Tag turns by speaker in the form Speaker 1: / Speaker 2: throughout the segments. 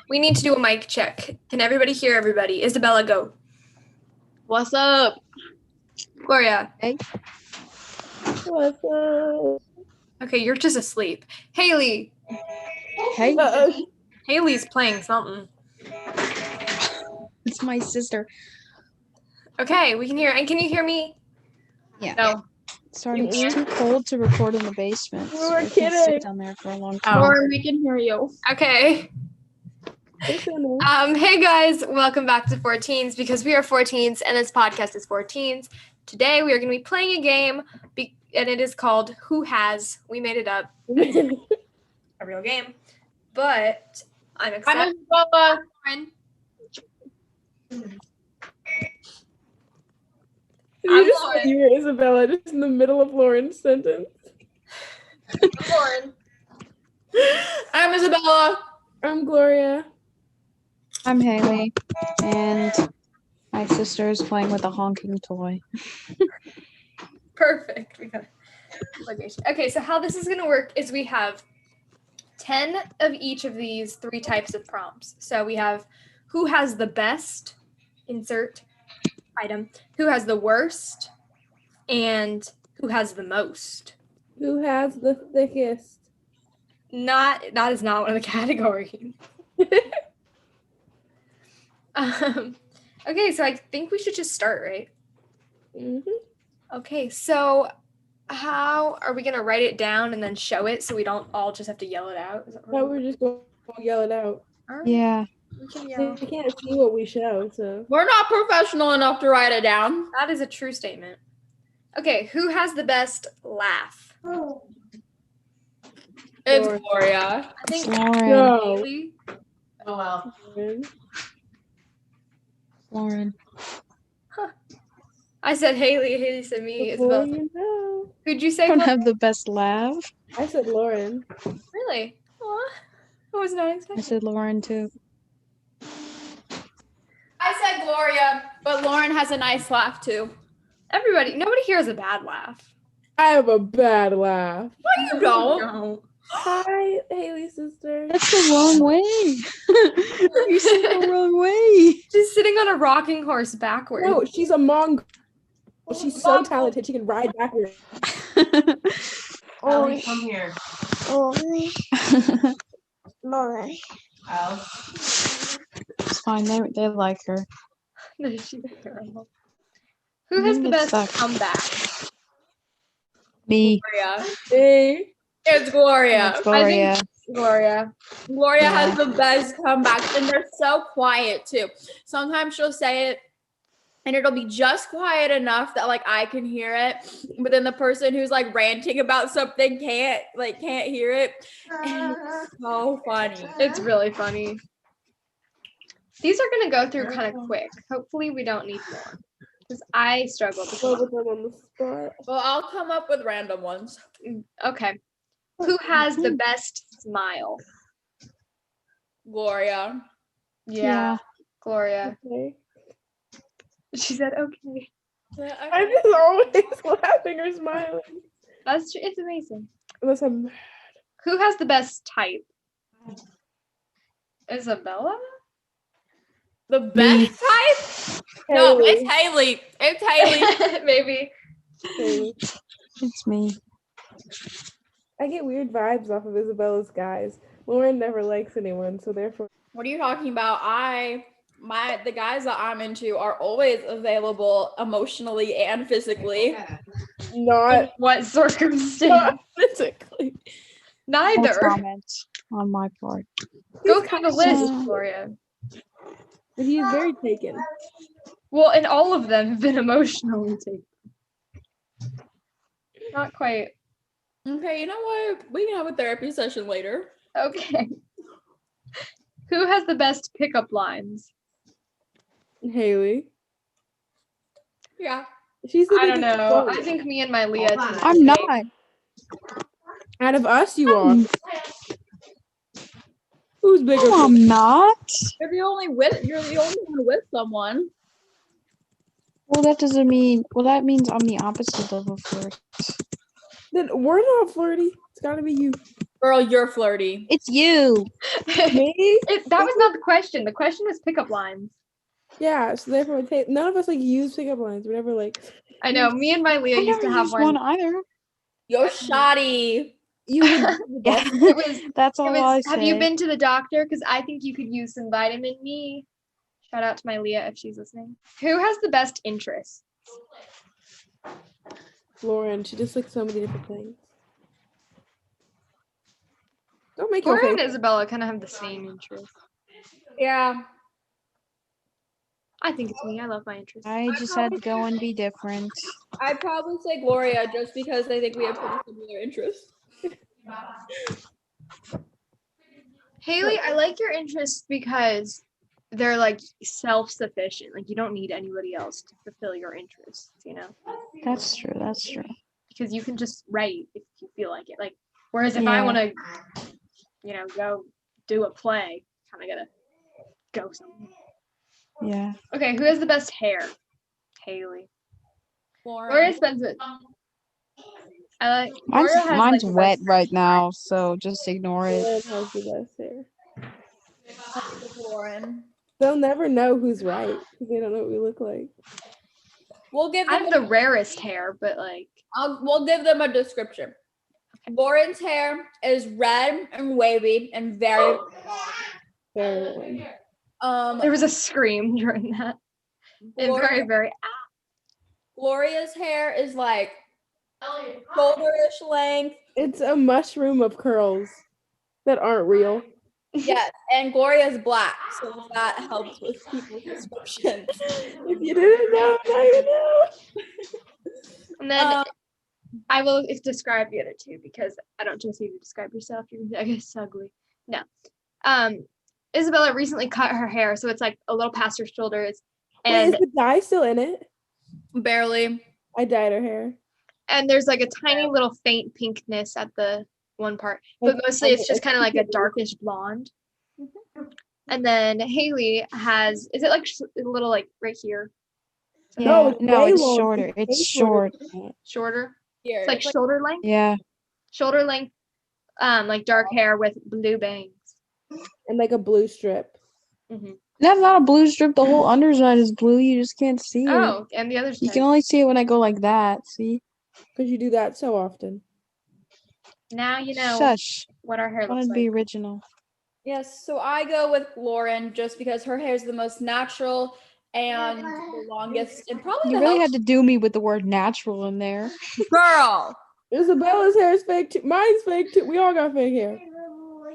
Speaker 1: We need to do a mic check. Can everybody hear everybody? Isabella, go.
Speaker 2: What's up?
Speaker 1: Gloria.
Speaker 3: Hey.
Speaker 4: What's up?
Speaker 1: Okay, you're just asleep. Haley.
Speaker 3: Hey,
Speaker 1: Haley's playing something.
Speaker 3: it's my sister.
Speaker 1: Okay, we can hear. And can you hear me?
Speaker 3: Yeah.
Speaker 1: No.
Speaker 3: Sorry, it's too cold to record in the basement.
Speaker 4: We
Speaker 3: So
Speaker 4: were
Speaker 3: I can't
Speaker 4: kidding.
Speaker 3: sit down there for a long time.
Speaker 2: Lauren, we can hear you.
Speaker 1: Okay.
Speaker 4: Listen,
Speaker 1: Hey guys, welcome back to 14s because we are 14s and this podcast is 14s. Today we are going to be playing a game and it is called Who Has. We made it up. A real game. But I'm excited. Lauren.
Speaker 4: you just
Speaker 1: Lauren.
Speaker 4: you were Isabella just in the middle of Lauren's sentence.
Speaker 1: Lauren.
Speaker 2: I'm Isabella.
Speaker 4: I'm Gloria.
Speaker 3: I'm Haley, and my sister is playing with a honking toy.
Speaker 1: Perfect. We got it. Okay, so how this is going to work is we have 10 of each of these 3 types of prompts. So we have who has the best, insert item, who has the worst, and who has the most.
Speaker 4: Who has the thickest?
Speaker 1: That is not one of the categories. Okay, so I think we should just start, right?
Speaker 4: Mm-hmm.
Speaker 1: Okay, so how are we gonna write it down and then show it so we don't all just have to yell it out? Is that
Speaker 4: Now
Speaker 1: right?
Speaker 4: we're just going to yell it out.
Speaker 1: All right,
Speaker 3: Yeah.
Speaker 1: we can
Speaker 4: They
Speaker 1: yell.
Speaker 4: can't see what we show, so.
Speaker 2: We're not professional enough to write it down.
Speaker 1: That is a true statement. Okay, who has the best laugh?
Speaker 2: It's
Speaker 4: Lauren.
Speaker 2: Gloria.
Speaker 1: I think
Speaker 3: Lauren.
Speaker 4: No.
Speaker 1: Haley.
Speaker 2: Oh well.
Speaker 3: Lauren.
Speaker 1: I said Haley. Haley said me.
Speaker 4: Before
Speaker 1: Isabel.
Speaker 4: you know.
Speaker 1: Who'd you
Speaker 3: I
Speaker 1: say?
Speaker 3: don't
Speaker 1: Glo-
Speaker 3: have the best laugh.
Speaker 4: I said Lauren.
Speaker 1: Really? Aw, I was not
Speaker 3: I
Speaker 1: expecting.
Speaker 3: said Lauren too.
Speaker 2: I said Gloria, but Lauren has a nice laugh too.
Speaker 1: Nobody here has a bad laugh.
Speaker 4: I have a bad laugh.
Speaker 2: No, you don't.
Speaker 1: No.
Speaker 4: Hi, Haley's sister.
Speaker 3: That's the wrong way. You said the wrong way.
Speaker 1: She's sitting on a rocking horse backwards.
Speaker 4: No, she's a Mongol. She's so talented. She can ride backwards.
Speaker 5: Ellie, come here. Al.
Speaker 3: It's fine. They like her.
Speaker 1: No, she's terrible. Who has the
Speaker 3: That
Speaker 1: best
Speaker 3: sucks.
Speaker 1: comeback?
Speaker 3: Me.
Speaker 2: Gloria.
Speaker 4: Hey.
Speaker 2: It's Gloria.
Speaker 3: It's Gloria.
Speaker 2: Gloria. Gloria
Speaker 3: Yeah.
Speaker 2: has the best comebacks, and they're so quiet too. Sometimes she'll say it, and it'll be just quiet enough that like I can hear it, but then the person who's like ranting about something can't hear it. And it's so funny.
Speaker 1: It's really funny. These are gonna go through kind of quick. Hopefully, we don't need more because I struggle. to
Speaker 4: Well,
Speaker 1: come
Speaker 4: with them on the spot.
Speaker 2: Well, I'll come up with random ones.
Speaker 1: up. Okay. Who has the best smile?
Speaker 2: Gloria.
Speaker 1: Yeah, Gloria.
Speaker 4: Okay.
Speaker 1: She said, "Okay."
Speaker 4: I'm just always laughing or smiling.
Speaker 1: That's true. It's amazing.
Speaker 4: Unless I'm
Speaker 1: Who has the best type? Isabella?
Speaker 2: The best type? No, it's Haley. It's Haley.
Speaker 1: Maybe.
Speaker 4: Haley.
Speaker 3: It's me.
Speaker 4: I get weird vibes off of Isabella's guys. Lauren never likes anyone, so therefore.
Speaker 2: What are you talking about? The guys that I'm into are always available emotionally and physically.
Speaker 4: Not
Speaker 1: What circumstance?
Speaker 4: physically.
Speaker 3: No
Speaker 1: Neither.
Speaker 3: comment on my part.
Speaker 1: Go through the list,
Speaker 3: Uh,
Speaker 1: Gloria.
Speaker 4: But he is very taken.
Speaker 1: Well, and all of them have been emotionally taken. Not quite.
Speaker 2: Okay, you know what? We can have a therapy session later.
Speaker 1: Okay. Who has the best pickup lines?
Speaker 4: Haley.
Speaker 2: Yeah.
Speaker 4: She's the
Speaker 1: I don't
Speaker 4: biggest
Speaker 1: know.
Speaker 4: troll.
Speaker 1: I think me and my Leah.
Speaker 5: Hold on.
Speaker 1: tonight.
Speaker 3: I'm not.
Speaker 4: Out of us, you are. Who's bigger?
Speaker 3: No, I'm not.
Speaker 2: You're the only one with someone.
Speaker 3: Well, that doesn't mean. Well, that means I'm the opposite of a flirt.
Speaker 4: Then we're not flirty. It's gotta be you.
Speaker 2: Girl, you're flirty.
Speaker 3: It's you.
Speaker 4: Me?
Speaker 1: That was not the question. The question was pickup lines.
Speaker 4: Yeah, so therefore none of us like use pickup lines. Whatever, like
Speaker 1: I know. Me and my Leah
Speaker 3: I
Speaker 1: used to
Speaker 3: never
Speaker 1: have
Speaker 3: used
Speaker 1: one.
Speaker 3: one either.
Speaker 2: You're shoddy.
Speaker 4: you would do the
Speaker 3: Yeah,
Speaker 4: best.
Speaker 1: It was.
Speaker 3: that's
Speaker 1: It
Speaker 3: all
Speaker 1: was.
Speaker 3: I
Speaker 1: Have you
Speaker 3: say.
Speaker 1: been to the doctor? Because I think you could use some vitamin E. Shout out to my Leah if she's listening. Who has the best interest?
Speaker 4: Lauren, she just like so many different things. Don't make
Speaker 1: Laura
Speaker 4: your
Speaker 1: and
Speaker 4: face.
Speaker 1: Isabella kind of have the same interest.
Speaker 2: Yeah.
Speaker 1: I think it's me. I love my interest.
Speaker 3: I just had to go and be different.
Speaker 2: I'd probably say Gloria just because I think we have pretty similar interests.
Speaker 1: Haley, I like your interests because they're like self-sufficient. Like you don't need anybody else to fulfill your interests, you know?
Speaker 3: That's true. That's true.
Speaker 1: Because you can just write if you feel like it. Like whereas if I
Speaker 3: Yeah.
Speaker 1: want to, go do a play, kind of gotta go somewhere.
Speaker 3: Yeah.
Speaker 1: Okay, who has the best hair? Haley.
Speaker 2: Lauren.
Speaker 1: Gloria spends it. I like.
Speaker 3: Mine's
Speaker 1: Gloria has,
Speaker 3: mine's
Speaker 1: like, the
Speaker 3: wet
Speaker 1: best-
Speaker 3: right now, so just ignore it.
Speaker 4: Lauren has the best hair.
Speaker 2: Lauren.
Speaker 4: They'll never know who's right because they don't know what we look like.
Speaker 2: We'll give
Speaker 1: I
Speaker 2: them
Speaker 1: have the rarest hair, but like.
Speaker 2: we'll give them a description. Lauren's hair is red and wavy and very
Speaker 4: Very
Speaker 1: There was a scream during that. And very, very.
Speaker 2: Gloria's hair is like shoulder-ish length.
Speaker 4: It's a mushroom of curls that aren't real.
Speaker 2: Yes, and Gloria's black, so that helps with people's description.
Speaker 4: If you didn't know, now you know.
Speaker 1: And then
Speaker 2: Um,
Speaker 1: I will describe the other two because I don't trust you to describe yourself. You're I guess ugly. No. Isabella recently cut her hair, so it's like a little past her shoulders,
Speaker 4: Wait,
Speaker 1: and
Speaker 4: is the dye still in it?
Speaker 2: barely.
Speaker 4: I dyed her hair.
Speaker 1: there's like a tiny little faint pinkness at the one part, but
Speaker 4: Like,
Speaker 1: mostly it's just
Speaker 4: I
Speaker 1: kind of like a
Speaker 4: think it-
Speaker 1: darkish blonde. And then Haley has, is it like a little like right here,
Speaker 3: Yeah.
Speaker 4: it's
Speaker 3: No,
Speaker 4: way
Speaker 3: it's
Speaker 4: longer.
Speaker 3: shorter.
Speaker 4: way
Speaker 3: It's
Speaker 4: shorter
Speaker 3: short.
Speaker 4: than that.
Speaker 1: shorter?
Speaker 2: Here.
Speaker 1: It's like shoulder length,
Speaker 3: Yeah.
Speaker 1: like dark hair with blue bangs.
Speaker 4: And like a blue strip.
Speaker 3: That's not a blue strip. The whole underside is blue. You just can't see it.
Speaker 1: Oh, and the other
Speaker 3: You
Speaker 1: side.
Speaker 3: can only see it when I go like that. See?
Speaker 4: Because you do that so often.
Speaker 1: Now you know
Speaker 3: Shush.
Speaker 1: what our hair
Speaker 3: I
Speaker 1: looks
Speaker 3: wanted to
Speaker 1: like.
Speaker 3: be original.
Speaker 2: Yes, so I go with Lauren just because her hair is the most natural and the longest, and probably
Speaker 3: You
Speaker 2: the
Speaker 3: really had
Speaker 2: health-
Speaker 3: to do me with the word natural in there.
Speaker 2: girl.
Speaker 4: Isabella's hair is fake too. Mine's fake too. We all got fake hair.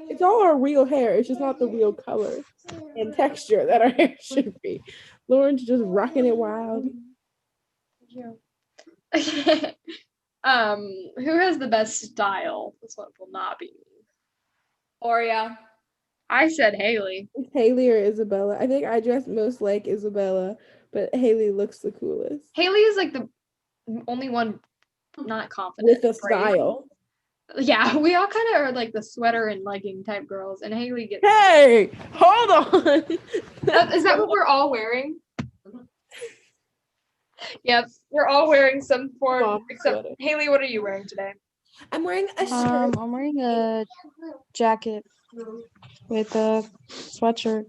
Speaker 4: It's all our real hair. It's just not the real color and texture that our hair should be. Lauren's just rocking it wild.
Speaker 1: Who has the best style? This one will not be me.
Speaker 2: Gloria.
Speaker 1: I said Haley.
Speaker 4: It's Haley or Isabella. I think I dress most like Isabella, but Haley looks the coolest.
Speaker 1: Haley is like the only one not confident.
Speaker 4: With a
Speaker 1: brave.
Speaker 4: style.
Speaker 1: Yeah, we all kind of are like the sweater and legging type girls, and Haley gets.
Speaker 4: Hey, hold on.
Speaker 1: Is that what we're all wearing? Yep, we're all wearing some form.
Speaker 4: Mom
Speaker 1: Except
Speaker 4: sweater.
Speaker 1: Haley, what are you wearing today?
Speaker 4: I'm wearing a skirt.
Speaker 3: I'm wearing a jacket with a sweatshirt.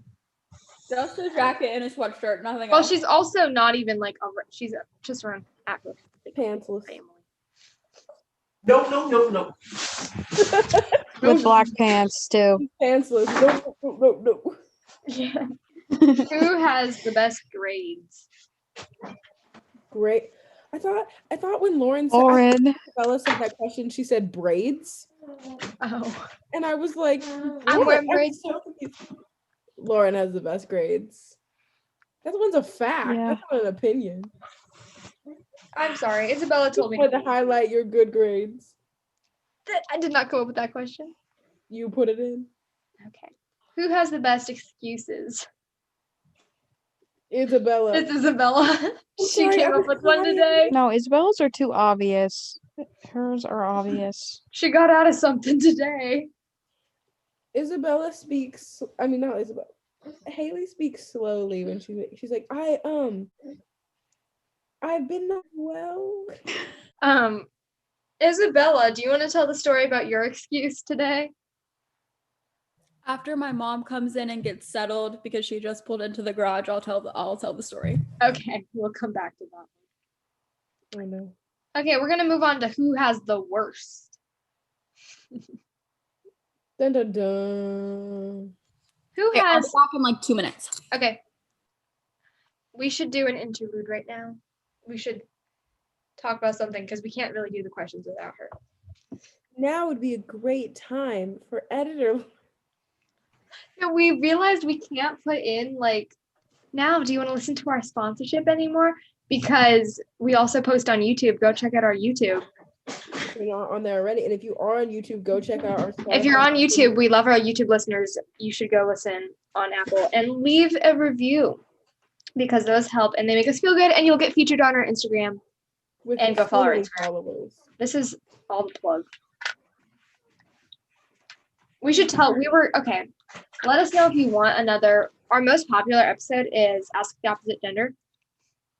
Speaker 2: Just a jacket and a sweatshirt, nothing
Speaker 1: Well,
Speaker 2: else.
Speaker 1: she's also not even like she's just around Afro
Speaker 4: Pantsless.
Speaker 1: family.
Speaker 5: No.
Speaker 3: With black pants too.
Speaker 4: Pantsless. No.
Speaker 1: Yeah. Who has the best grades?
Speaker 4: Great. I thought when Lauren said
Speaker 3: Lauren.
Speaker 4: Isabella said that question, she said braids.
Speaker 1: Oh,
Speaker 4: And I was like,
Speaker 1: I'm
Speaker 4: what?
Speaker 1: wearing braids.
Speaker 4: so confused. Lauren has the best grades. That one's a fact.
Speaker 3: Yeah.
Speaker 4: That's not an opinion.
Speaker 1: I'm sorry. Isabella told me.
Speaker 4: Wanted to highlight your good grades.
Speaker 1: I did not come up with that question.
Speaker 4: You put it in.
Speaker 1: Okay. Who has the best excuses?
Speaker 4: Isabella.
Speaker 1: It's Isabella. She
Speaker 4: sorry,
Speaker 1: came
Speaker 4: I'm
Speaker 1: up with one
Speaker 4: sorry.
Speaker 1: today.
Speaker 3: No, Isabella's are too obvious. Hers are obvious.
Speaker 1: She got out of something today.
Speaker 4: Isabella speaks. I mean, not Isabella. Haley speaks slowly when she's like, I've been not well.
Speaker 1: Isabella, do you want to tell the story about your excuse today?
Speaker 2: After my mom comes in and gets settled because she just pulled into the garage, I'll tell the story.
Speaker 1: Okay, we'll come back to that.
Speaker 4: I know.
Speaker 1: Okay, we're gonna move on to who has the worst.
Speaker 4: Dun dun dun.
Speaker 1: Who
Speaker 2: Okay, I'll
Speaker 1: has?
Speaker 2: be back in like 2 minutes.
Speaker 1: Okay. We should do an interlude right now. We should talk about something because we can't really do the questions without her.
Speaker 4: Now would be a great time for editor.
Speaker 1: So we realized we can't put in like, now do you want to listen to our sponsorship anymore? Because we also post on YouTube. Go check out our YouTube.
Speaker 4: You're not on there already. And if you are on YouTube, go check out our
Speaker 1: If you're
Speaker 4: Spotify.
Speaker 1: on YouTube, we love our YouTube listeners. You should go listen on Apple and leave a review because those help and they make us feel good and you'll get featured on our Instagram.
Speaker 4: with
Speaker 1: and go follow our
Speaker 4: so many
Speaker 1: Instagram.
Speaker 4: followers.
Speaker 1: This is all the plug. We should tell, okay. Let us know if you want another, our most popular episode is Ask the Opposite Gender.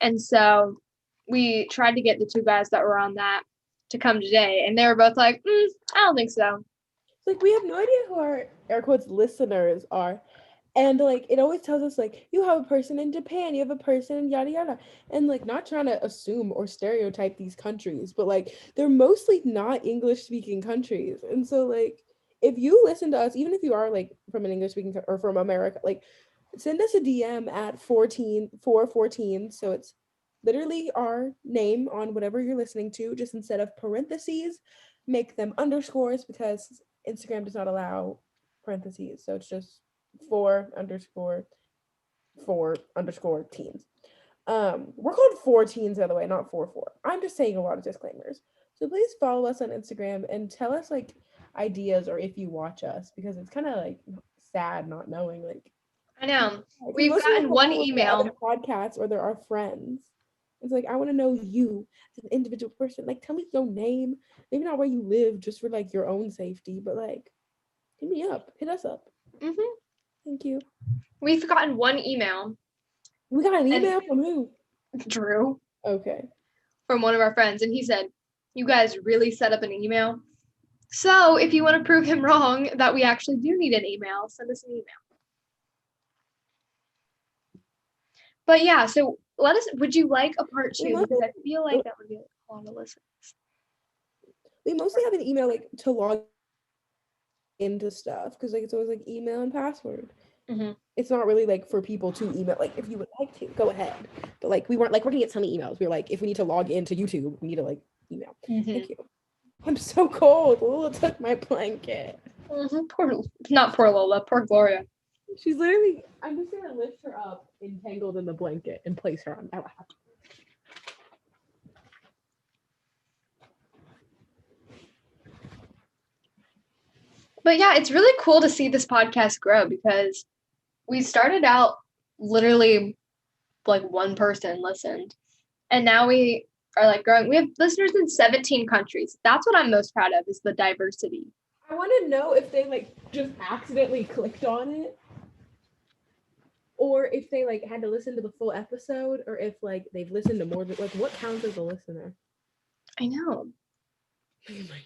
Speaker 1: And so we tried to get the two guys that were on that to come today. And they were both like, I don't think so.
Speaker 4: It's like we have no idea who our air quotes listeners are. And like it always tells us like you have a person in Japan, you have a person in yada yada. And like not trying to assume or stereotype these countries, but like they're mostly not English speaking countries. And so like if you listen to us, even if you are like from an English speaking or from America, like send us a DM at 414. So it's literally our name on whatever you're listening to, just instead of parentheses, make them underscores because Instagram does not allow parentheses. So it's just 4_4_teens. We're called 4teens, by the way, not 44. I'm just saying a lot of disclaimers. So please follow us on Instagram and tell us like ideas or if you watch us because it's kind of like sad not knowing like
Speaker 1: I know.
Speaker 4: like,
Speaker 1: We've
Speaker 4: most of
Speaker 1: gotten
Speaker 4: us
Speaker 1: one
Speaker 4: follow
Speaker 1: email.
Speaker 4: other podcasts or they're our friends. It's like I want to know you as an individual person. Like tell me your name, maybe not where you live, just for like your own safety, but like hit me up, hit us up. Thank you.
Speaker 1: We've gotten one email,
Speaker 4: We got an
Speaker 1: And-
Speaker 4: email from who?
Speaker 1: Drew,
Speaker 4: Okay.
Speaker 1: from one of our friends, and he said, you guys really set up an email. So if you want to prove him wrong that we actually do need an email, send us an email. But yeah, so would you like a part
Speaker 4: We
Speaker 1: two?
Speaker 4: love
Speaker 1: Because I feel like that would be a lot of listens.
Speaker 4: We mostly have an email like to log into stuff because like it's always like email and password.
Speaker 1: Mhm.
Speaker 4: It's not really like for people to email. Like if you would like to, go ahead. But like we weren't like we're gonna get so many emails. We were like if we need to log into YouTube, we need to like email. Thank you. I'm so cold. Lola took my blanket.
Speaker 1: Not poor Lola, poor Gloria.
Speaker 4: She's literally. I'm just gonna lift her up, entangled in the blanket, and place her on my lap.
Speaker 1: But yeah, it's really cool to see this podcast grow because we started out literally like one person listened. And now we are like growing. We have listeners in 17 countries. That's what I'm most proud of is the diversity.
Speaker 4: I want to know if they like just accidentally clicked on it, or if they like had to listen to the full episode, or if like they've listened to more than like what counts as a listener.
Speaker 1: I know.
Speaker 4: Oh my God.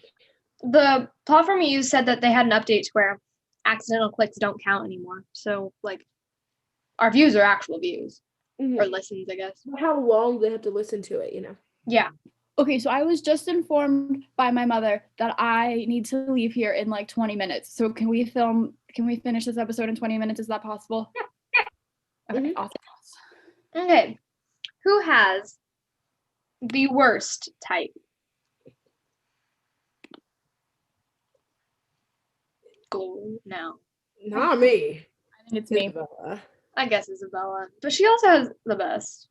Speaker 1: The platform you used said that they had an update where accidental clicks don't count anymore. So like our views are actual views or listens, I guess.
Speaker 4: How long they have to listen to it, you know?
Speaker 1: Yeah.
Speaker 2: Okay, so I was just informed by my mother that I need to leave here in like 20 minutes. So can we finish this episode in 20 minutes? Is that possible? Yeah. Okay, awesome.
Speaker 1: Okay. Who has the worst type? Go now.
Speaker 4: Not me.
Speaker 2: I think it's me.
Speaker 4: Isabella.
Speaker 1: I guess Isabella. But she also has the best.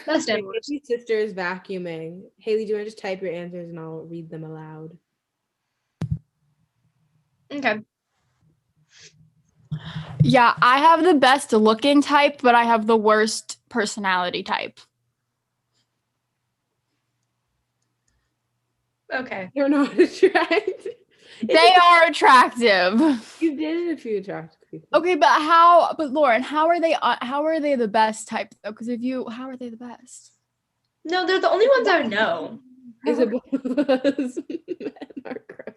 Speaker 1: Best and worst.
Speaker 4: Haley's sister is vacuuming. Haley, do you want to just type your answers and I'll read them aloud?
Speaker 1: Okay.
Speaker 2: Yeah, I have the best looking type, but I have the worst personality type.
Speaker 1: Okay.
Speaker 4: You're not attracted.
Speaker 2: They are attractive.
Speaker 4: You did a few attractive people.
Speaker 2: Okay, but Lauren, how are they the best type though? Because how are they the best?
Speaker 1: No, they're the only ones I know.
Speaker 4: Isabella's men are gross.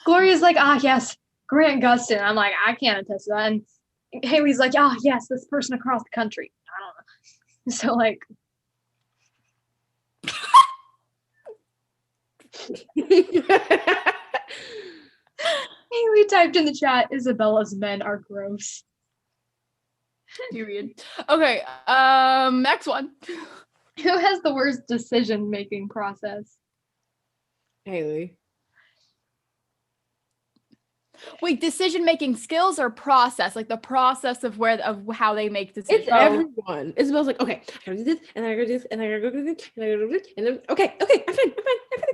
Speaker 1: Gloria's like, yes, Grant Gustin. I'm like, I can't attest to that. And Haley's like, yes, this person across the country. I don't know. So like, Haley typed in the chat, Isabella's men are gross.
Speaker 2: Period. Okay. Next one.
Speaker 1: Who has the worst decision-making process?
Speaker 4: Haley.
Speaker 2: Wait, decision-making skills or process? Like the process of how they make decisions.
Speaker 4: It's everyone. Isabella's like, okay, I gotta do this, and then I gotta do this, and then I gotta go do this, and I gotta do this, and then okay, I'm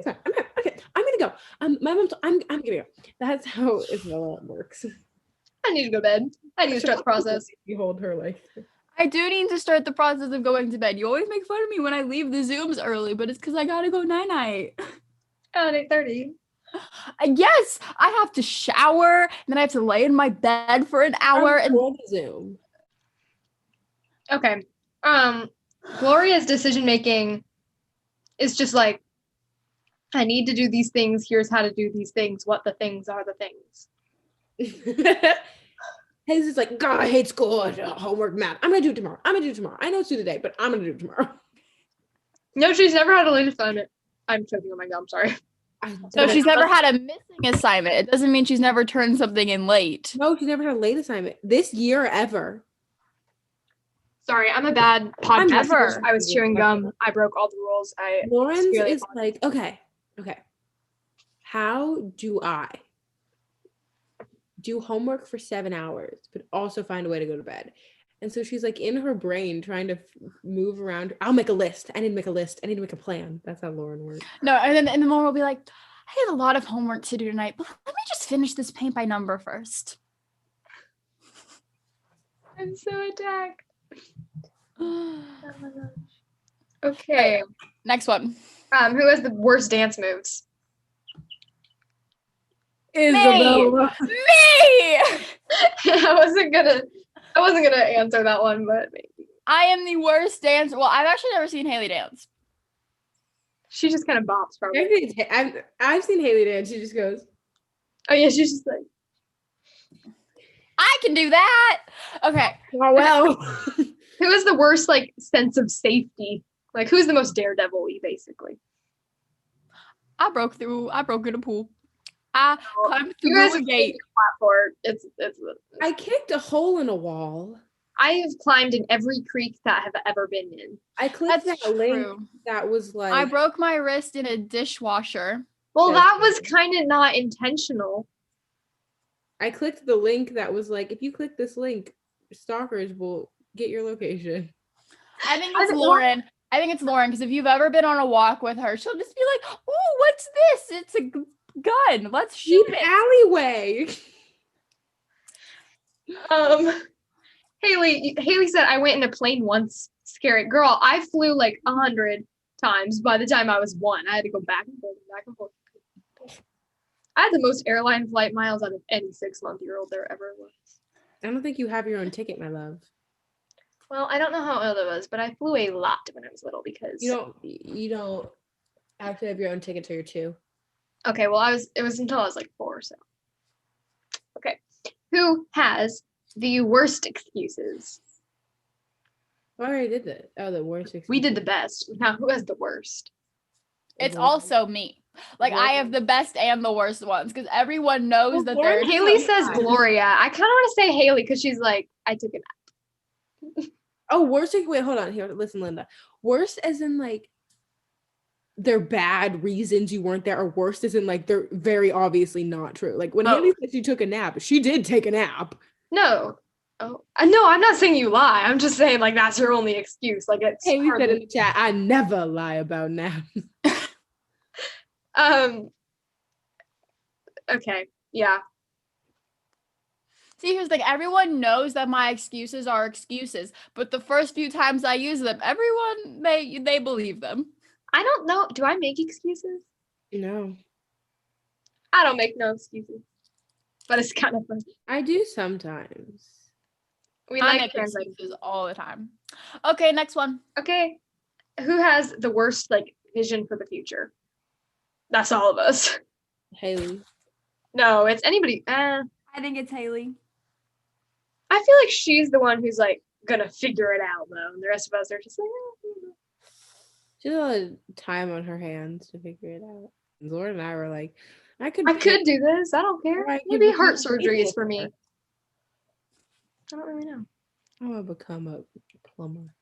Speaker 4: fine. Okay, I'm gonna go. My mom's I'm gonna go. That's how Isabella works.
Speaker 1: I need to go to bed. I need to start the process.
Speaker 4: You hold her like
Speaker 2: I do need to start the process of going to bed. You always make fun of me when I leave the Zooms early, but it's because I gotta go night-night.
Speaker 1: At 8:30.
Speaker 2: Yes, I have to shower, and then I have to lay in my bed for an hour. And
Speaker 4: Zoom.
Speaker 1: Okay. Gloria's decision-making is just like, I need to do these things. Here's how to do these things. What the things are the things.
Speaker 4: Hayes is like, God, I hate school. Homework, math. I'm gonna do it tomorrow. I know it's due today, but I'm gonna do it tomorrow.
Speaker 1: No, she's never had a late assignment. I'm choking on my gum. Sorry.
Speaker 2: so she's never had a missing assignment. It doesn't mean she's never turned something in late.
Speaker 4: No, she's never had a late assignment this year ever.
Speaker 1: Sorry, I'm a bad podcaster.
Speaker 2: Never.
Speaker 1: I was chewing gum. I broke all the rules.
Speaker 4: Lauren's
Speaker 1: severely
Speaker 4: is like, okay. How do I do homework for 7 hours, but also find a way to go to bed? And so she's like in her brain trying to move around. I'll make a list. I need to make a list. I need to make a plan. That's how Lauren works.
Speaker 2: No, and then Lauren will be like, I have a lot of homework to do tonight, but let me just finish this paint by number first.
Speaker 1: I'm so attacked. Oh my gosh. Okay.
Speaker 2: Next one.
Speaker 1: Who has the worst dance moves?
Speaker 4: Isabella.
Speaker 2: Me!
Speaker 1: I wasn't gonna answer that one, but maybe.
Speaker 2: I am the worst dancer. Well, I've actually never seen Haley dance.
Speaker 1: She just kind of bops probably.
Speaker 4: I've seen Haley dance. She just goes.
Speaker 1: Oh yeah, she's just like.
Speaker 2: I can do that. Okay.
Speaker 4: Oh well.
Speaker 1: Who has the worst like sense of safety? Like who's the most daredevil-y, basically?
Speaker 2: I broke in a pool. I climbed
Speaker 1: You guys
Speaker 2: through a
Speaker 1: have
Speaker 2: gate.
Speaker 1: Platform. It's.
Speaker 4: I kicked a hole in a wall.
Speaker 1: I have climbed in every creek that I have ever been in.
Speaker 4: I clicked
Speaker 2: That's
Speaker 4: that link
Speaker 2: true.
Speaker 4: that was like.
Speaker 2: I broke my wrist in a dishwasher.
Speaker 1: Well,
Speaker 4: That's
Speaker 1: that was kind of not intentional.
Speaker 4: I clicked the link that was like, if you click this link, stalkers will get your location.
Speaker 2: I think it's Lauren. I think it's Lauren because if you've ever been on a walk with her, she'll just be like, "Ooh, what's this? It's a gun. Let's shoot
Speaker 4: Deep
Speaker 2: it."
Speaker 4: alleyway.
Speaker 1: Haley said I went in a plane once. Scary. Girl, I flew like 100 times by the time I was 1. I had to go back and forth and back and forth. I had the most airline flight miles out of any 6-month-old there ever was.
Speaker 4: I don't think you have your own ticket, my love.
Speaker 1: Well, I don't know how old I was, but I flew a lot when I was little because
Speaker 4: You don't have to have your own ticket till you're 2.
Speaker 1: Okay, well it was until I was like 4, so. Okay. Who has the worst excuses?
Speaker 4: I already did that. Oh, the worst.
Speaker 1: We did the best. Now who has the worst?
Speaker 2: It's also me. Like I have the best and the worst ones because everyone knows that
Speaker 4: Lauren,
Speaker 2: there's.
Speaker 1: Haley says Gloria. I kind of want to say Haley because she's like, I took a nap.
Speaker 4: Oh, worst. Wait, hold on. Here, listen, Linda. Worst as in like they're bad reasons you weren't there, or worst as in like they're very obviously not true. Like when Haley said she took a nap, she did take a nap.
Speaker 1: No. Oh, no, I'm not saying you lie. I'm just saying like that's your only excuse. Like it's
Speaker 4: Haley said in
Speaker 1: hardly-
Speaker 4: the chat, I never lie about naps.
Speaker 1: Okay. Yeah.
Speaker 2: See, here's the thing. Everyone knows that my excuses are excuses, but the first few times I use them, everyone they believe them.
Speaker 1: I don't know. Do I make excuses?
Speaker 4: No.
Speaker 1: I don't make no excuses. But it's kind of fun.
Speaker 4: I do sometimes.
Speaker 1: We
Speaker 2: I
Speaker 1: like
Speaker 2: make
Speaker 1: translating.
Speaker 2: excuses all the time. Okay, next one.
Speaker 1: Okay. Who has the worst like vision for the future. That's all of us.
Speaker 4: Haley.
Speaker 1: No, it's anybody.
Speaker 2: I think it's Haley.
Speaker 1: I feel like she's the one who's like gonna figure it out though, and the rest of us are just like,
Speaker 4: She has a lot of time on her hands to figure it out. And Lauren and I were like, I could
Speaker 1: do this. I don't care.
Speaker 4: Or I could
Speaker 1: Maybe
Speaker 4: become
Speaker 1: heart
Speaker 4: a
Speaker 1: surgery is for me.
Speaker 4: plumber.
Speaker 1: I don't really know.
Speaker 4: I want to become a plumber.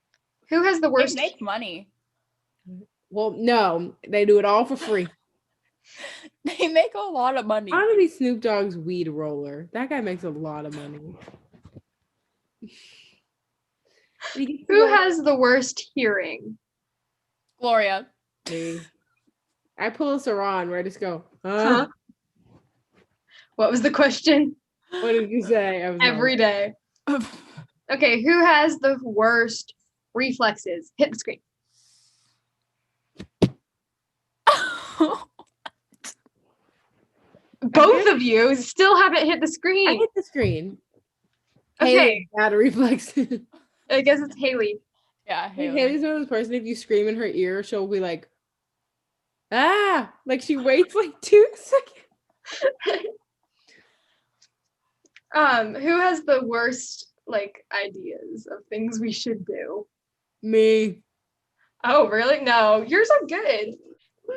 Speaker 1: Who has the
Speaker 2: They
Speaker 1: worst?
Speaker 2: make money.
Speaker 4: Well, no, they do it all for free.
Speaker 2: They make a lot of money.
Speaker 4: I want to be Snoop Dogg's weed roller. That guy makes a lot of money.
Speaker 1: Who has the worst hearing?
Speaker 2: Gloria.
Speaker 4: Me. I pull a Saran where I just go,
Speaker 1: Huh? What was the question?
Speaker 4: What did you say? I was
Speaker 1: Every day. Okay, who has the worst reflexes? Hit the screen. Both of you still haven't hit the
Speaker 4: I
Speaker 1: screen.
Speaker 4: hit the screen.
Speaker 1: Okay,
Speaker 4: Haley, bad reflexes.
Speaker 1: I guess it's Haley.
Speaker 2: Yeah, Haley.
Speaker 4: Haley's one of those person, if you scream in her ear, she'll be like, ah, like she waits like 2 seconds.
Speaker 1: Who has the worst like ideas of things we should do?
Speaker 4: Me.
Speaker 1: Oh, really? No, yours are good.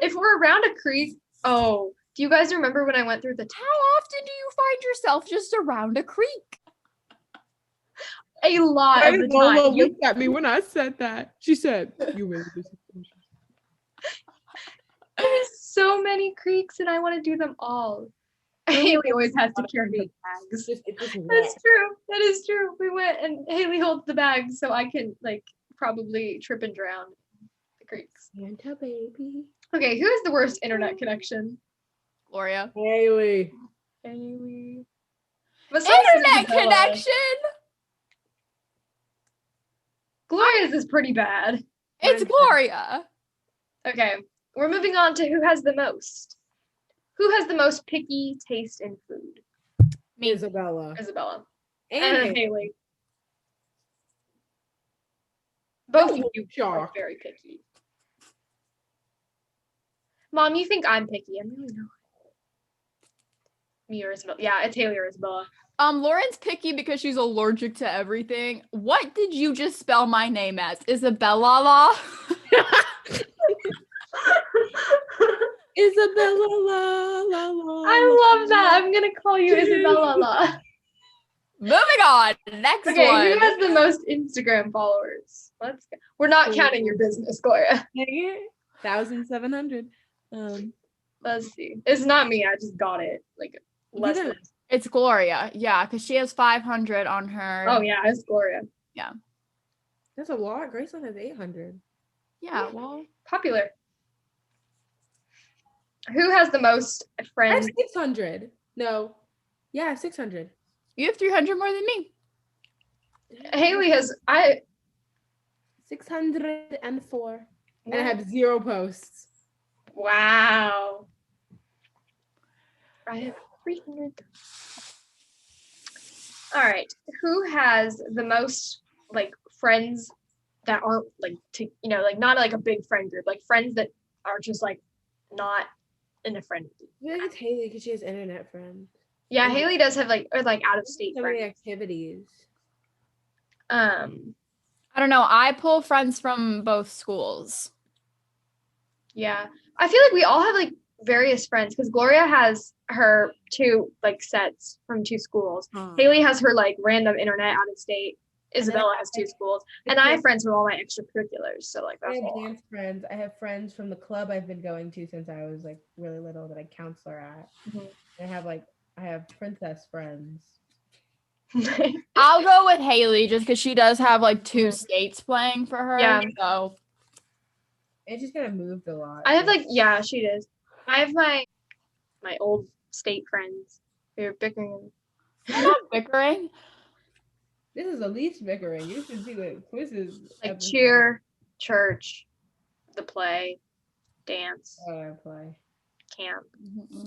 Speaker 1: If we're around a creek, oh, do you guys remember when I went through the
Speaker 2: How often do you find yourself just around a creek?
Speaker 1: a lot of the
Speaker 4: Lola
Speaker 1: time? You,
Speaker 4: looked at me when I said that. She said, you really disappointed.
Speaker 1: there's so many creeks and I want to do them all. Haley always has to carry the bags.
Speaker 4: It's just
Speaker 1: That's true. That is true. We went and Haley holds the bags so I can like probably trip and drown in the creeks.
Speaker 4: Santa baby.
Speaker 1: Okay, who has the worst internet connection?
Speaker 2: Gloria.
Speaker 4: Haley.
Speaker 1: Haley. But some
Speaker 2: Internet
Speaker 1: Isabella.
Speaker 2: connection.
Speaker 1: Gloria's is pretty bad.
Speaker 2: It's Gloria.
Speaker 1: Okay, we're moving on to who has the most. Who has the most picky taste in food?
Speaker 2: Me.
Speaker 4: Isabella.
Speaker 1: Isabella.
Speaker 4: And
Speaker 1: And
Speaker 4: Haley.
Speaker 1: Haley. Both of
Speaker 4: Oh,
Speaker 1: you are
Speaker 4: shock.
Speaker 1: very picky. Mom, you think I'm picky? I'm really not. Me or Isabella? Yeah, it's Haley or Isabella.
Speaker 2: Lauren's picky because she's allergic to everything. What did you just spell my name as? Isabella?
Speaker 4: Isabella, la, la, la,
Speaker 1: I love that. I'm gonna call you Isabella.
Speaker 2: Moving on. Next
Speaker 1: Okay,
Speaker 2: one.
Speaker 1: who has the most Instagram followers? Let's go. We're not counting your business, Gloria.
Speaker 4: 1,700.
Speaker 1: Let's see. It's not me. I just got it. Like less
Speaker 4: didn't-
Speaker 1: than.
Speaker 2: It's Gloria. Yeah, because she has 500 on her.
Speaker 1: Oh yeah, it's Gloria.
Speaker 4: That's a lot. Graceland has 800.
Speaker 2: Yeah, well.
Speaker 1: Popular. Who has the most
Speaker 4: I have
Speaker 1: friends?
Speaker 4: 600. No. Yeah, 600.
Speaker 2: You have 300 more than me.
Speaker 1: Haley has.
Speaker 4: 604. And I have 0 posts.
Speaker 1: Wow. I have 300. All right. Who has the most like friends that aren't like like not like a big friend group, like friends that are just like not in a friend group?
Speaker 4: I think it's Haley because she has internet friends.
Speaker 1: Yeah,
Speaker 4: Yeah.
Speaker 1: Haley does have like out of state
Speaker 4: So many
Speaker 1: friends.
Speaker 4: activities.
Speaker 2: I don't know. I pull friends from both schools.
Speaker 1: Yeah. I feel like we all have like various friends because Gloria has her 2 like sets from 2 schools. Haley has her like random internet out of state. Isabella has 2 schools. And I have friends from all my extracurriculars. So like
Speaker 4: I
Speaker 1: that's
Speaker 4: have
Speaker 1: all.
Speaker 4: dance friends. I have friends from the club I've been going to since I was like really little that I counselor at.
Speaker 1: Mhm.
Speaker 4: I have princess friends.
Speaker 2: I'll go with Haley just because she does have like 2 skates playing for her.
Speaker 1: Yeah.
Speaker 2: So
Speaker 4: It just kind of moved a lot.
Speaker 1: I have like she does. I have my old state friends who are bickering.
Speaker 2: we're not bickering.
Speaker 4: This is the least bickering. You should see the quizzes.
Speaker 1: Like
Speaker 4: episode.
Speaker 1: cheer, church, the play, dance,
Speaker 4: Oh, I play.
Speaker 1: camp,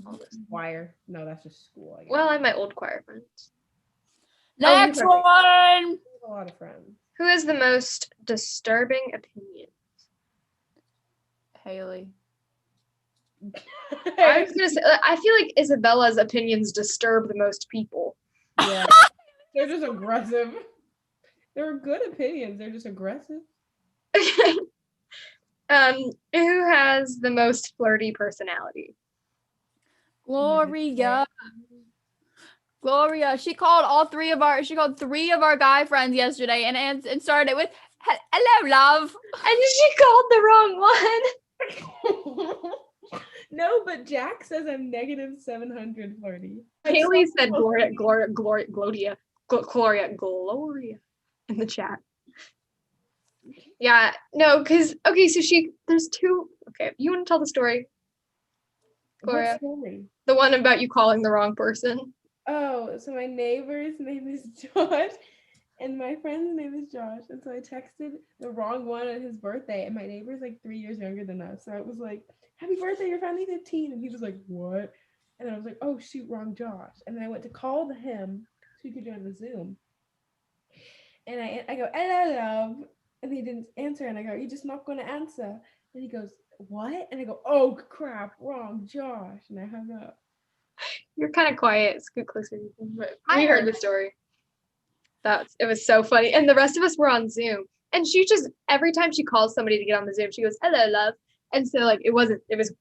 Speaker 1: all this.
Speaker 4: Choir. No, that's just school. I guess.
Speaker 1: Well, I have my old choir friends.
Speaker 2: Next
Speaker 1: perfect.
Speaker 2: one.
Speaker 4: I have a lot of friends.
Speaker 1: Who has the most disturbing opinion?
Speaker 2: Haley.
Speaker 1: I was gonna say, I feel like Isabella's opinions disturb the most people.
Speaker 4: Yeah. They're just aggressive. They're good opinions. They're just aggressive.
Speaker 1: Who has the most flirty personality?
Speaker 2: Gloria. Gloria. She called three of our guy friends yesterday and started with hello, love.
Speaker 1: And she called the wrong one.
Speaker 4: No, but Jack says I'm -700 flirty.
Speaker 1: Haley said Gloria in the chat. Yeah, no, because okay, so there's two. Okay, you want to tell the story, Gloria?
Speaker 4: What story?
Speaker 1: The one about you calling the wrong person.
Speaker 4: Oh, so my neighbor's name is Josh, and my friend's name is Josh, and so I texted the wrong one on his birthday, and my neighbor's like 3 years younger than us, so I was like, "Happy birthday, you're finally 15," and he was like, "What?" And then I was like, "Oh shoot, wrong Josh," and then I went to call him so he could join the Zoom, and I go, "Hello, love," and he didn't answer, and I go, "You're just not going to answer," and he goes, "What?" And I go, "Oh crap, wrong Josh," and I hung up.
Speaker 1: You're kind of quiet. Scoot closer. But
Speaker 2: I
Speaker 1: we heard
Speaker 2: heard
Speaker 1: the story. It was so funny. And the rest of us were on Zoom. And she just, every time she calls somebody to get on the Zoom, she goes, "Hello, love." And so like it was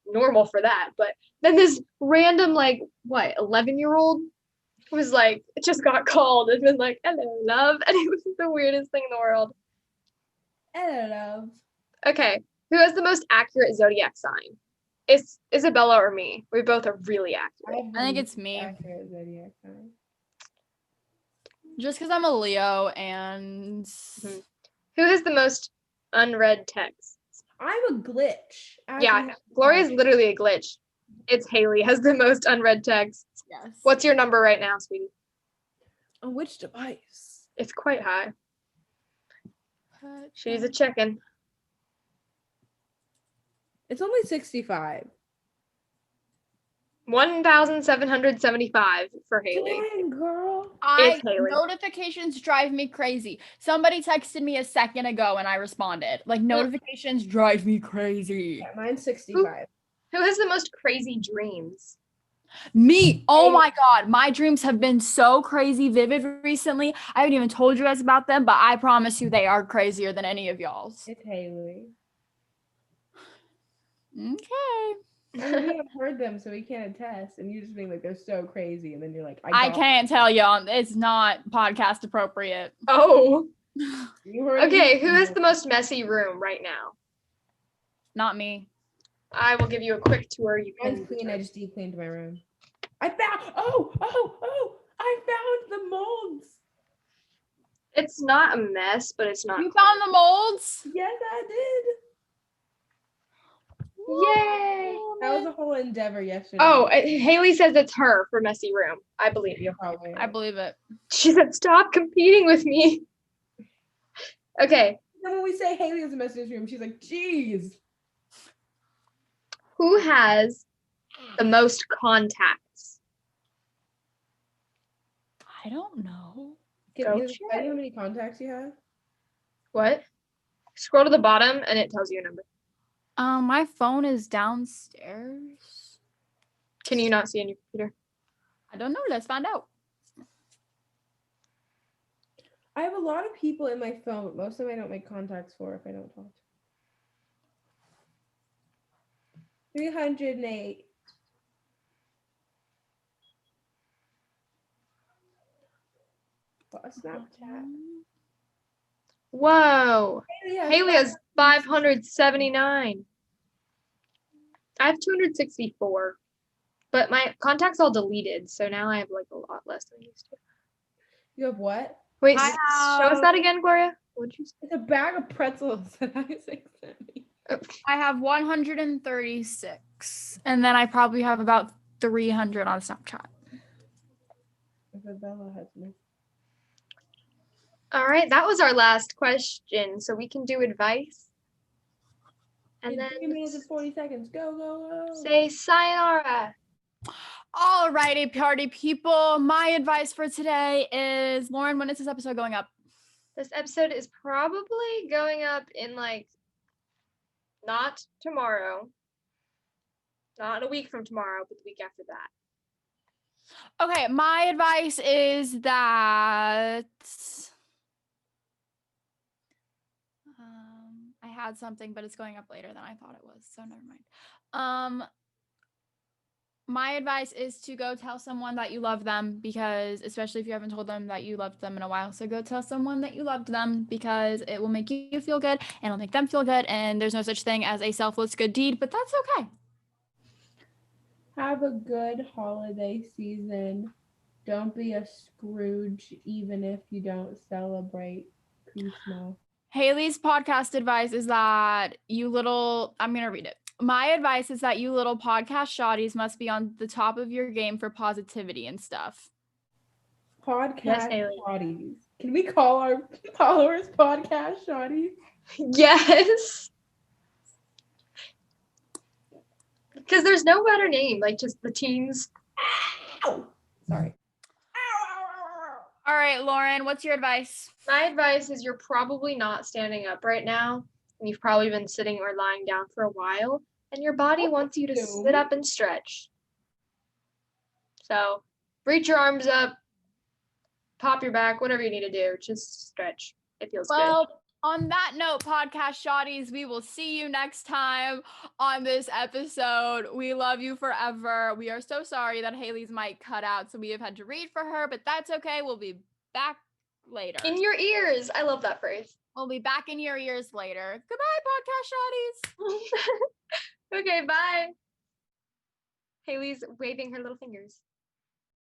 Speaker 1: normal for that. But then this random 11-year-old was like, it just got called and been like, "Hello, love." And it was the weirdest thing in the world.
Speaker 4: Hello, love.
Speaker 1: Okay. Who has the most accurate zodiac sign? It's Isabella or me. We both are really accurate.
Speaker 2: I think it's me.
Speaker 4: Accurate zodiac sign.
Speaker 2: Just because I'm a Leo and
Speaker 1: Who has the most unread texts?
Speaker 4: I'm a glitch. I
Speaker 1: Yeah,
Speaker 4: actually have to
Speaker 1: Gloria's
Speaker 4: tell.
Speaker 1: literally a glitch. It's Haley has the most unread texts.
Speaker 2: yes.
Speaker 1: What's your number right now, sweetie?
Speaker 4: On which device?
Speaker 1: It's quite high. She's a chicken.
Speaker 4: It's only 65.
Speaker 1: 1,775 for Haley.
Speaker 4: Dang, girl.
Speaker 1: It's Haley.
Speaker 2: Notifications drive me crazy. Somebody texted me a second ago and I responded. Like notifications drive me crazy.
Speaker 4: Yeah, mine's 65.
Speaker 1: Who has the most crazy dreams?
Speaker 2: Me. Oh my God. My dreams have been so crazy vivid recently. I haven't even told you guys about them, but I promise you they are crazier than any of y'all's.
Speaker 4: It's Haley.
Speaker 2: Okay.
Speaker 4: I mean, we have heard them, so we can't attest. And you just being like, they're so crazy. And then you're like,
Speaker 2: I can't tell y'all. It's not podcast appropriate.
Speaker 1: Oh.
Speaker 4: You heard
Speaker 1: Okay,
Speaker 4: me.
Speaker 1: who has the most messy room right now?
Speaker 2: Not me.
Speaker 1: I will give you a quick tour. You
Speaker 4: Mine's
Speaker 1: can
Speaker 4: clean. I just deep cleaned my room. I found. I found the molds.
Speaker 1: It's not a mess, but it's not.
Speaker 2: You found the molds?
Speaker 4: Yes, I did.
Speaker 1: Yay!
Speaker 4: That was a whole endeavor yesterday.
Speaker 1: Oh, Haley says it's her for messy room. I believe you.
Speaker 4: Probably.
Speaker 2: I believe it.
Speaker 1: She said, "Stop competing with me." Okay,
Speaker 4: Then when we say Haley has a message room, she's like, "Geez."
Speaker 1: who has the most contacts?
Speaker 2: I don't know.
Speaker 1: Go
Speaker 4: Do you
Speaker 1: check.
Speaker 4: know how many contacts you have?
Speaker 1: What? Scroll to the bottom and it tells you a number.
Speaker 2: My phone is downstairs.
Speaker 1: Can you not see on your computer?
Speaker 2: I don't know. Let's find out.
Speaker 4: I have a lot of people in my phone, but most of them I don't make contacts for if I don't talk to. 308. What a Snapchat.
Speaker 1: Whoa.
Speaker 4: has
Speaker 1: Haley has 579. I have 264. But my contacts all deleted, so now I have like a lot less than I used to.
Speaker 4: You have what?
Speaker 1: Wait,
Speaker 2: I
Speaker 1: show us
Speaker 2: have-
Speaker 1: that again, Gloria. What'd you say?
Speaker 4: It's a bag of pretzels that Isaac sent me.
Speaker 2: I have 136, and then I probably have about 300 on Snapchat.
Speaker 4: Isabella has me.
Speaker 1: All right, that was our last question, so we can do advice. And
Speaker 4: In
Speaker 1: then
Speaker 4: 3 minutes and 40 seconds. Go, go, go.
Speaker 1: say sayonara.
Speaker 2: Alrighty, party people. My advice for today is, Lauren, when is this episode going up?
Speaker 1: This episode is probably going up in like Not tomorrow. Not a week from tomorrow, but the week after that.
Speaker 2: Okay, my advice is that I had something, but it's going up later than I thought it was, so never mind. My advice is to go tell someone that you love them, because especially if you haven't told them that you loved them in a while. So go tell someone that you loved them, because it will make you feel good and it'll make them feel good. And there's no such thing as a selfless good deed, but that's okay.
Speaker 4: Have a good holiday season. Don't be a Scrooge, even if you don't celebrate Christmas.
Speaker 2: Haley's podcast advice is that I'm going to read it. My advice is that you little podcast shotties must be on the top of your game for positivity and stuff.
Speaker 4: Podcast
Speaker 1: Haley.
Speaker 4: shotties. Can we call our followers podcast shotties?
Speaker 1: Yes. Because there's no better name, like just the teens.
Speaker 4: Ow! Sorry.
Speaker 2: All right, Lauren, what's your advice?
Speaker 1: My advice is you're probably not standing up right now, and you've probably been sitting or lying down for a while, and your body wants you to sit up and stretch. So reach your arms up, pop your back, whatever you need to do, just stretch. It feels good.
Speaker 2: On that note, podcast shotties, we will see you next time on this episode. We love you forever. We are so sorry that Haley's mic cut out, so we have had to read for her, but that's okay. We'll be back later.
Speaker 1: In your ears. I love that phrase.
Speaker 2: We'll be back in your ears later. Goodbye, podcast shotties.
Speaker 1: Okay, bye. Haley's waving her little fingers.